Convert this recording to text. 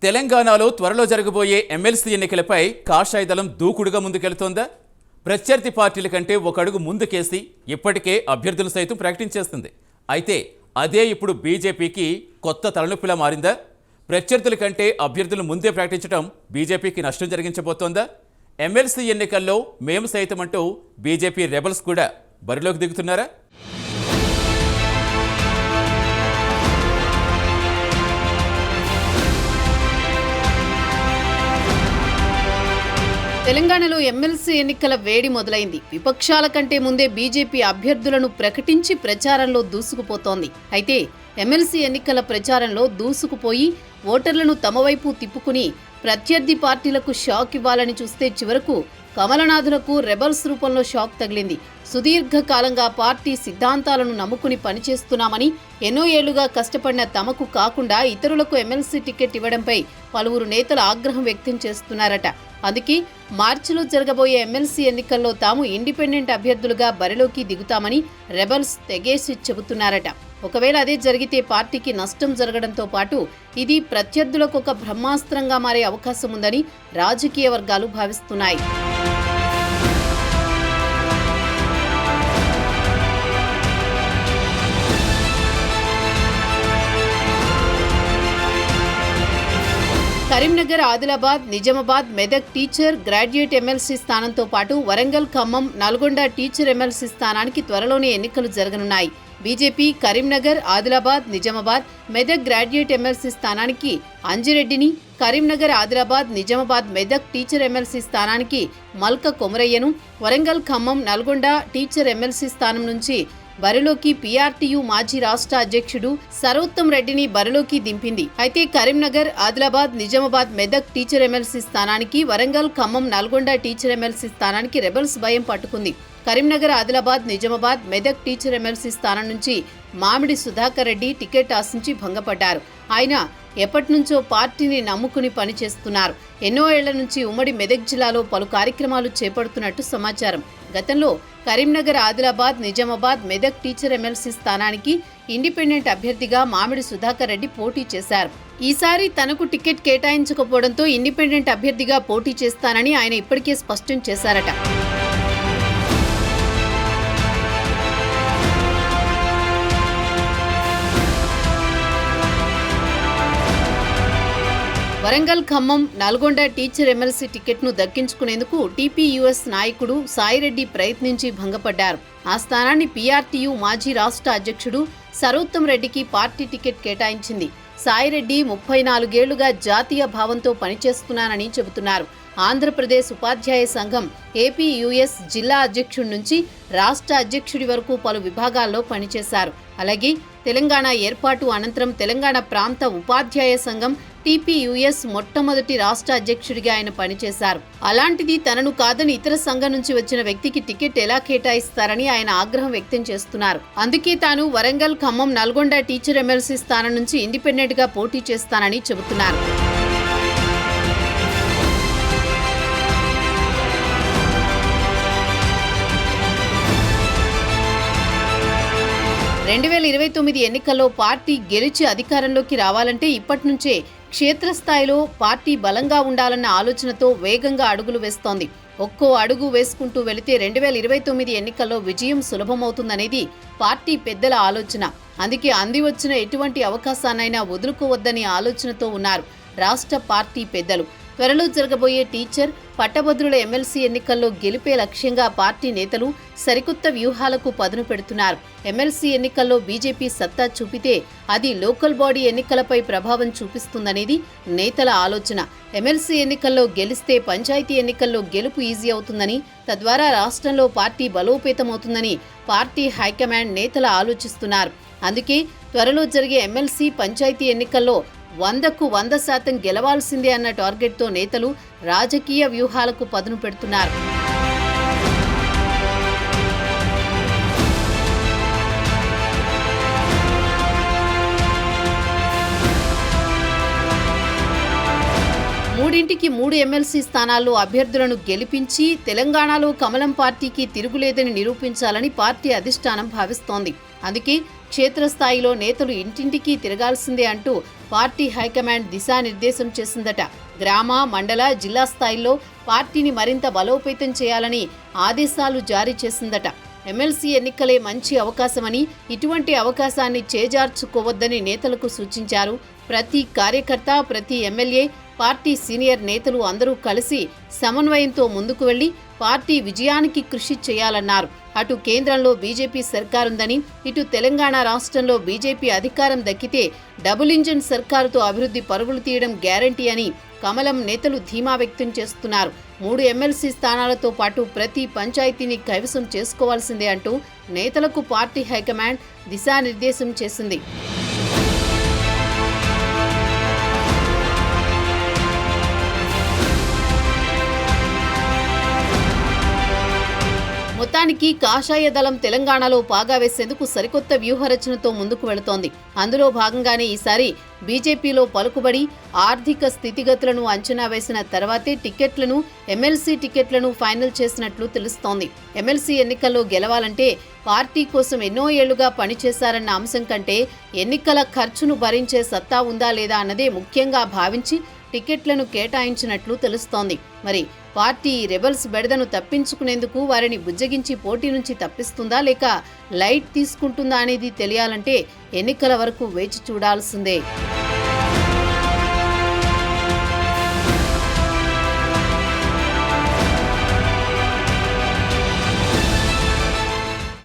తెలంగాణలో త్వరలో జరగబోయే ఎమ్మెల్సీ ఎన్నికలపై కాషాయ దళం దూకుడుగా ముందుకెళ్తోందా? ప్రత్యర్థి పార్టీల కంటే ఒక అడుగు ముందుకేసి ఇప్పటికే అభ్యర్థులు సైతం ప్రకటించేస్తుంది. అయితే అదే ఇప్పుడు బీజేపీకి కొత్త తలనొప్పిలా మారిందా? ప్రత్యర్థుల కంటే అభ్యర్థులు ముందే ప్రకటించడం బీజేపీకి నష్టం జరిగించబోతోందా? ఎమ్మెల్సీ ఎన్నికల్లో మేము సైతం అంటూ బీజేపీ రెబల్స్ కూడా బరిలోకి దిగుతున్నారా? తెలంగాణలో ఎమ్మెల్సీ ఎన్నికల వేడి మొదలైంది. విపక్షాల కంటే ముందే బీజేపీ అభ్యర్థులను ప్రకటించి ప్రచారంలో దూసుకుపోతోంది. అయితే ఎమ్మెల్సీ ఎన్నికల ప్రచారంలో దూసుకుపోయి ఓటర్లను తమ వైపు తిప్పుకుని ప్రత్యర్థి పార్టీలకు షాక్ ఇవ్వాలని చూస్తే చివరకు కమలనాథులకు రెబల్స్ రూపంలో షాక్ తగిలింది. సుదీర్ఘకాలంగా పార్టీ సిద్ధాంతాలను నమ్ముకుని పనిచేస్తున్నామని, ఎన్నో ఏళ్లుగా కష్టపడిన తమకు కాకుండా ఇతరులకు ఎమ్మెల్సీ టికెట్ ఇవ్వడంపై పలువురు నేతలు ఆగ్రహం వ్యక్తం చేస్తున్నారట. అందుకే మార్చిలో జరగబోయే ఎమ్మెల్సీ ఎన్నికల్లో తాము ఇండిపెండెంట్ అభ్యర్థులుగా బరిలోకి దిగుతామని రెబల్స్ తెగేసి చెబుతున్నారట. ఒకవేళ అదే జరిగితే పార్టీకి నష్టం జరగడంతో పాటు ఇది ప్రత్యర్థులకు ఒక బ్రహ్మాస్త్రంగా మారే అవకాశం ఉందని రాజకీయ వర్గాలు భావిస్తున్నాయి. Karimnagar, Adilabad, Nizamabad, Medak teacher graduate MLC స్థానంతో పాటు వరంగల్, ఖమ్మం, నల్గొండ టీచర్ ఎమ్మెల్సీ స్థానానికి త్వరలోనే ఎన్నికలు జరగనున్నాయి. BJP Karimnagar, Adilabad, Nizamabad, Medak graduate MLC స్థానానికి అంజిరెడ్డిని, కరీంనగర్, ఆదిలాబాద్, నిజామాబాద్, మెదక్ టీచర్ ఎమ్మెల్సీ స్థానానికి మల్క కొమరయ్యను, వరంగల్, ఖమ్మం, నల్గొండ టీచర్ ఎమ్మెల్సీ స్థానం నుంచి బరిలోకి పీఆర్టీయూ మాజీ రాష్ట్ర అధ్యక్షుడు సర్వోత్తం రెడ్డిని బరిలోకి దింపింది. అయితే కరీంనగర్, ఆదిలాబాద్, నిజామాబాద్, మెదక్ టీచర్ ఎమ్మెల్సీ స్థానానికి, వరంగల్, ఖమ్మం, నల్గొండ టీచర్ ఎమ్మెల్సీ స్థానానికి రెబల్స్ భయం పట్టుకుంది. కరీంనగర్, ఆదిలాబాద్, నిజామాబాద్, మెదక్ టీచర్ ఎమ్మెల్సీ స్థానం నుంచి మామిడి సుధాకర్ రెడ్డి టికెట్ ఆశించి భంగపడ్డారు. ఆయన ఎప్పటినుంచో పార్టీని నమ్ముకుని పనిచేస్తున్నారు. ఎన్నో ఏళ్ల నుంచి ఉమ్మడి మెదక్ జిల్లాలో పలు కార్యక్రమాలు చేపడుతున్నట్టు సమాచారం. గతంలో కరీంనగర్, ఆదిలాబాద్, నిజామాబాద్, మెదక్ టీచర్ ఎమ్మెల్సీ స్థానానికి ఇండిపెండెంట్ అభ్యర్థిగా మామిడి సుధాకర్ రెడ్డి పోటీ చేశారు. ఈసారి తనకు టికెట్ కేటాయించకపోవడంతో ఇండిపెండెంట్ అభ్యర్థిగా పోటీ చేస్తానని ఆయన ఇప్పటికే స్పష్టం చేశారట. వరంగల్, ఖమ్మం, నల్గొండ టీచర్ ఎమ్మెల్సీ టికెట్ను దక్కించుకునేందుకు టీపీయూఎస్ నాయకుడు సాయిరెడ్డి ప్రయత్నించి భంగపడ్డారు. ఆ స్థానాన్ని పీఆర్టీయూ మాజీ రాష్ట్ర అధ్యక్షుడు సర్వోత్తం రెడ్డికి పార్టీ టికెట్ కేటాయించింది. సాయిరెడ్డి 34 ఏళ్లుగా జాతీయ భావంతో పనిచేస్తున్నానని చెబుతున్నారు. ఆంధ్రప్రదేశ్ ఉపాధ్యాయ సంఘం ఏపీయూఎస్ జిల్లా అధ్యక్షుడి నుంచి రాష్ట్ర అధ్యక్షుడి వరకు పలు విభాగాల్లో పనిచేశారు. అలాగే తెలంగాణ ఏర్పాటు అనంతరం తెలంగాణ ప్రాంత ఉపాధ్యాయ సంఘం టీపీయూఎస్ మొట్టమొదటి రాష్ట్ర అధ్యక్షుడిగా ఆయన పనిచేశారు. అలాంటిది తనను కాదని ఇతర సంఘం నుంచి వచ్చిన వ్యక్తికి టికెట్ ఎలా కేటాయిస్తారని ఆయన ఆగ్రహం వ్యక్తం చేస్తున్నారు. అందుకే తాను వరంగల్, ఖమ్మం, నల్గొండ టీచర్ ఎమ్మెల్సీ స్థానం నుంచి ఇండిపెండెంట్ గా పోటీ చేస్తానని చెబుతున్నారు. ఎన్నికల్లో పార్టీ గెలిచి అధికారంలోకి రావాలంటే ఇప్పటి నుంచే క్షేత్రస్థాయిలో పార్టీ బలంగా ఉండాలన్న ఆలోచనతో వేగంగా అడుగులు వేస్తోంది. ఒక్కో అడుగు వేసుకుంటూ వెళితే 2029 ఎన్నికల్లో విజయం సులభమవుతుందనేది పార్టీ పెద్దల ఆలోచన. అందుకే అంది వచ్చిన ఎటువంటి అవకాశాన్నైనా వదులుకోవద్దనే ఆలోచనతో ఉన్నారు రాష్ట్ర పార్టీ పెద్దలు. త్వరలో జరగబోయే టీచర్, పట్టభద్రుల ఎమ్మెల్సీ ఎన్నికల్లో గెలిపే లక్ష్యంగా పార్టీ నేతలు సరికొత్త వ్యూహాలకు పదును పెడుతున్నారు. ఎమ్మెల్సీ ఎన్నికల్లో బీజేపీ సత్తా చూపితే అది లోకల్ బాడీ ఎన్నికలపై ప్రభావం చూపిస్తుందనేది నేతల ఆలోచన. ఎమ్మెల్సీ ఎన్నికల్లో గెలిస్తే పంచాయతీ ఎన్నికల్లో గెలుపు ఈజీ అవుతుందని, తద్వారా రాష్ట్రంలో పార్టీ బలోపేతమవుతుందని పార్టీ హైకమాండ్ నేతలు ఆలోచిస్తున్నారు. అందుకే త్వరలో జరిగే ఎమ్మెల్సీ, పంచాయతీ ఎన్నికల్లో 100కు 100% గెలవాల్సిందే అన్న టార్గెట్తో నేతలు రాజకీయ వ్యూహాలకు పదును పెడుతున్నారు. మూడింటికి 3 ఎమ్మెల్సీ స్థానాల్లో అభ్యర్థులను గెలిపించి తెలంగాణలో కమలం పార్టీకి తిరుగులేదని నిరూపించాలని పార్టీ అధిష్టానం భావిస్తోంది. అందుకే క్షేత్రస్థాయిలో నేతలు ఇంటింటికి తిరగాల్సిందే అంటూ పార్టీ హైకమాండ్ దిశానిర్దేశం చేసిందట. గ్రామ, మండల, జిల్లా స్థాయిల్లో పార్టీని మరింత బలోపేతం చేయాలని ఆదేశాలు జారీ చేసిందట. ఎమ్మెల్సీ ఎన్నికలే మంచి అవకాశమని, ఇటువంటి అవకాశాన్ని చేజార్చుకోవద్దని నేతలకు సూచించారు. ప్రతి కార్యకర్త, ప్రతి ఎమ్మెల్యే, పార్టీ సీనియర్ నేతలు అందరూ కలిసి సమన్వయంతో ముందుకు వెళ్లి పార్టీ విజయానికి కృషి చేయాలన్నారు. అటు కేంద్రంలో బీజేపీ సర్కారుందని, ఇటు తెలంగాణ రాష్ట్రంలో బీజేపీ అధికారం దక్కితే డబుల్ ఇంజిన్ సర్కారుతో అభివృద్ధి పరుగులు తీయడం గ్యారంటీ అని కమలం నేతలు ధీమా వ్యక్తం చేస్తున్నారు. 3 ఎమ్మెల్సీ స్థానాలతో పాటు ప్రతి పంచాయతీని కైవసం చేసుకోవాల్సిందే అంటూ నేతలకు పార్టీ హైకమాండ్ దిశానిర్దేశం చేసింది. మొత్తానికి కాషాయ దళం తెలంగాణలో పాగా వేసేందుకు సరికొత్త వ్యూహరచనతో ముందుకు వెళుతోంది. అందులో భాగంగానే ఈసారి బీజేపీలో పలుకుబడి ఆర్థిక స్థితిగతులను అంచనా వేసిన తర్వాతే ఎమ్మెల్సీ టికెట్లను ఫైనల్ చేసినట్లు తెలుస్తోంది. ఎమ్మెల్సీ ఎన్నికల్లో గెలవాలంటే పార్టీ కోసం ఎన్నో ఏళ్లుగా పనిచేశారన్న అంశం కంటే ఎన్నికల ఖర్చును భరించే సత్తా ఉందా లేదా అన్నదే ముఖ్యంగా భావించి టికెట్లను కేటాయించినట్లు తెలుస్తోంది. మరి పార్టీ రెబల్స్ బెడదను తప్పించుకునేందుకు వారిని బుజ్జగించి పోటీ నుంచి తప్పిస్తుందా లేక లైట్ తీసుకుంటుందా అనేది తెలియాలంటే ఎన్నికల వరకు వేచి చూడాల్సిందే.